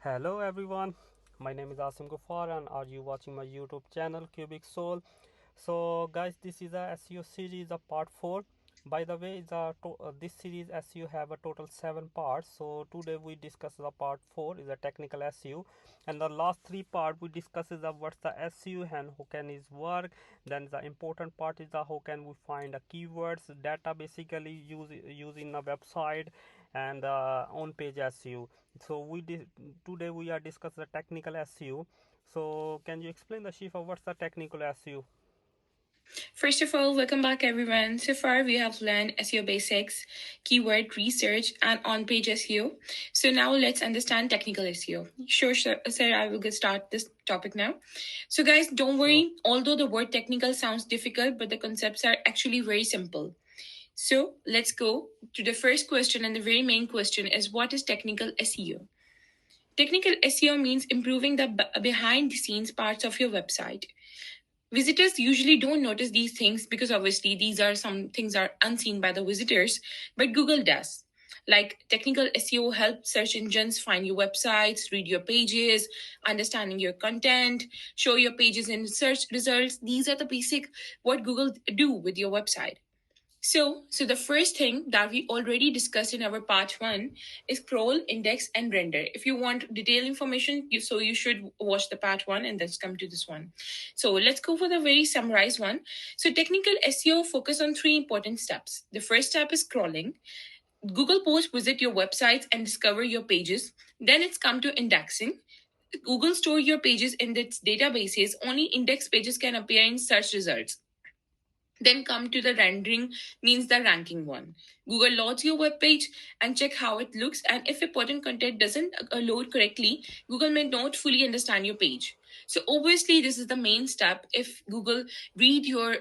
Hello everyone, my name is Asim Gufar and are you watching my YouTube channel CubixSol? So guys, this is a SEO series of part 4. By the way, this series SEO have a total 7 parts. So today we discuss the part 4 is a technical SEO, and the last 3 part we discuss is what's the SEO and how can it work. Then the important part is how can we find the keywords, data basically using a website, and on page SEO. So today we are discuss the technical SEO. So can you explain the Shifa what's the technical SEO? First of all, welcome back everyone. So far, we have learned SEO basics, keyword research, and on page SEO. So now let's understand technical SEO. Sure, sir, I will get start this topic now. So, guys, don't Sure. worry, although the word technical sounds difficult, but the concepts are actually very simple. So, let's go to the first question, and the very main question is what is technical SEO? Technical SEO means improving the behind the scenes parts of your website. Visitors usually don't notice these things because obviously these are some things are unseen by the visitors, but Google does. Like technical SEO helps search engines find your websites, read your pages, understanding your content, show your pages in search results. These are the basic what Google do with your website. So the first thing that we already discussed in our part one is scroll, index, and render. If you want detailed information, you should watch the part one and then come to this one. So let's go for the very summarized one. So technical SEO focus on three important steps. The first step is scrolling. Google posts visit your websites and discover your pages. Then it's come to indexing. Google store your pages in its databases. Only index pages can appear in search results. Then come to the rendering, means the ranking one. Google loads your web page and check how it looks, and if important content doesn't load correctly, Google may not fully understand your page. So obviously, this is the main step. If Google read your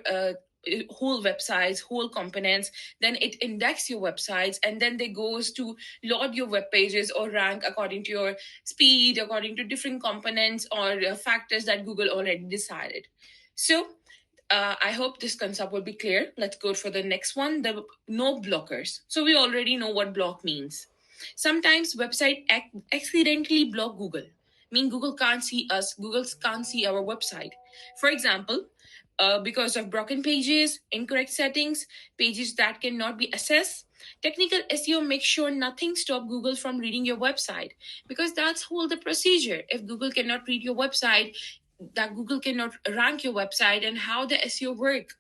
whole websites, whole components, then it index your websites, and then they goes to load your web pages or rank according to your speed, according to different components or factors that Google already decided. So I hope this concept will be clear. Let's go for the next one, the no blockers. So we already know what block means. Sometimes website accidentally block Google. Mean Google can't see us, Google can't see our website. For example, because of broken pages, incorrect settings, pages that cannot be accessed. Technical SEO makes sure nothing stop Google from reading your website because that's whole the procedure. If Google cannot read your website, that Google cannot rank your website and how the SEO work.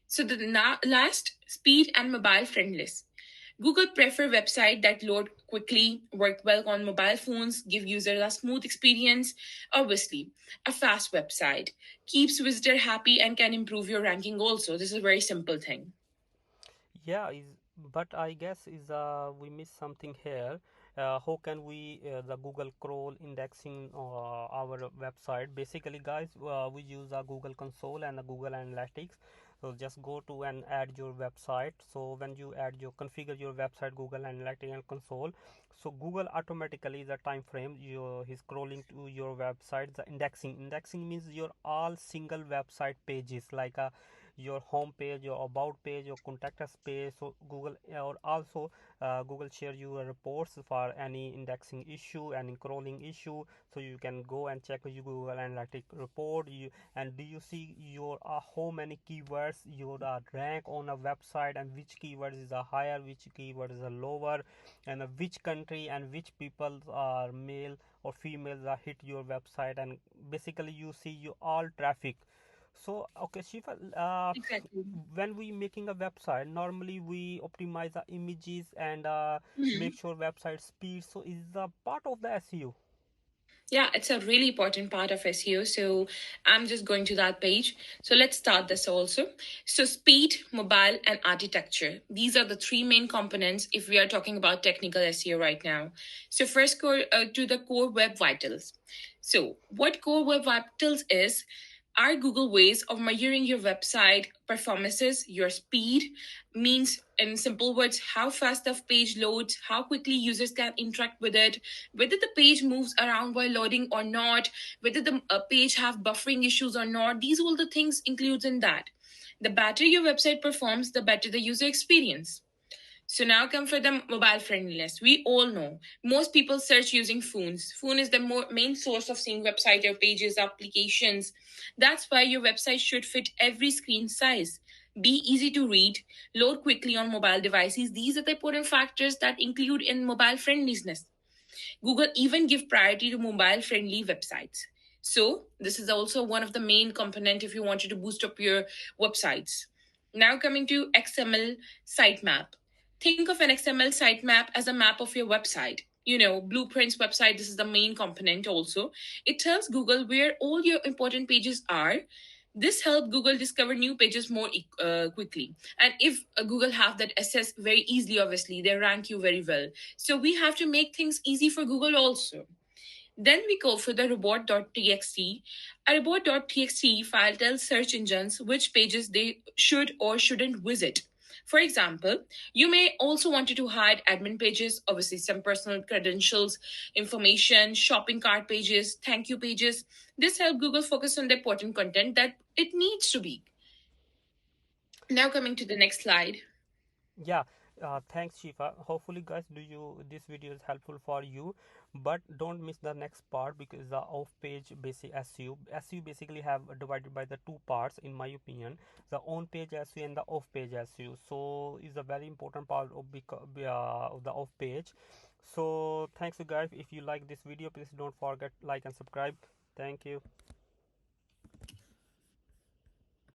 So the last, speed and mobile friendless. Google prefer website that load quickly, work well on mobile phones, give users a smooth experience. Obviously, a fast website keeps visitor happy and can improve your ranking also. This is a very simple thing. Yeah, but I guess is we miss something here. How can we the Google crawl indexing our website? Basically, guys, we use a Google Console and a Google Analytics. So just go to and add your website. So when you add your configure your website Google Analytics and Console, so Google automatically the time frame you is scrolling to your website. The indexing means your all single website pages like a your home page, your about page, your contact us page. So Google or also Google share you reports for any indexing issue, any crawling issue. So you can go and check your Google Analytics report. And do you see your how many keywords you rank on a website, and which keywords is a higher, which keyword is a lower, and which country and which people are male or females are hit your website, and basically you see your all traffic. So, okay, Shifa, Exactly. when we making a website, normally we optimize the images and make Mhm. sure website speed. So, is the part of the SEO? Yeah, it's a really important part of SEO. So I'm just going to that page. So let's start this also. So speed, mobile, and architecture. These are the three main components if we are talking about technical SEO right now. So first, to the core web vitals. So what core web vitals is are Google ways of measuring your website performances, your speed, means in simple words, how fast the page loads, how quickly users can interact with it, whether the page moves around while loading or not, whether the page have buffering issues or not. These all the things includes in that. The better your website performs, the better the user experience. So now come for the mobile friendliness. We all know most people search using phones. Phone is the main source of seeing website or pages, applications. That's why your website should fit every screen size. Be easy to read, load quickly on mobile devices. These are the important factors that include in mobile friendliness. Google even give priority to mobile friendly websites. So this is also one of the main component if you wanted to boost up your websites. Now coming to XML sitemap. Think of an XML sitemap as a map of your website. You know, Blueprints website, this is the main component also. It tells Google where all your important pages are. This helps Google discover new pages more quickly. And if Google have that access very easily, obviously, they rank you very well. So we have to make things easy for Google also. Then we go for the report.txt. A report.txt file tells search engines which pages they should or shouldn't visit. For example, you may also want to hide admin pages, obviously some personal credentials, information, shopping cart pages, thank you pages. This helps Google focus on the important content that it needs to be. Now coming to the next slide. Yeah, thanks Shifa. Hopefully guys, do you this video is helpful for you, but don't miss the next part because the off page basic SEO basically have divided by the two parts in my opinion, the on page SEO and the off page SEO. So is a very important part of of the off page. So thanks you guys. If you like this video, please don't forget like and subscribe. Thank you.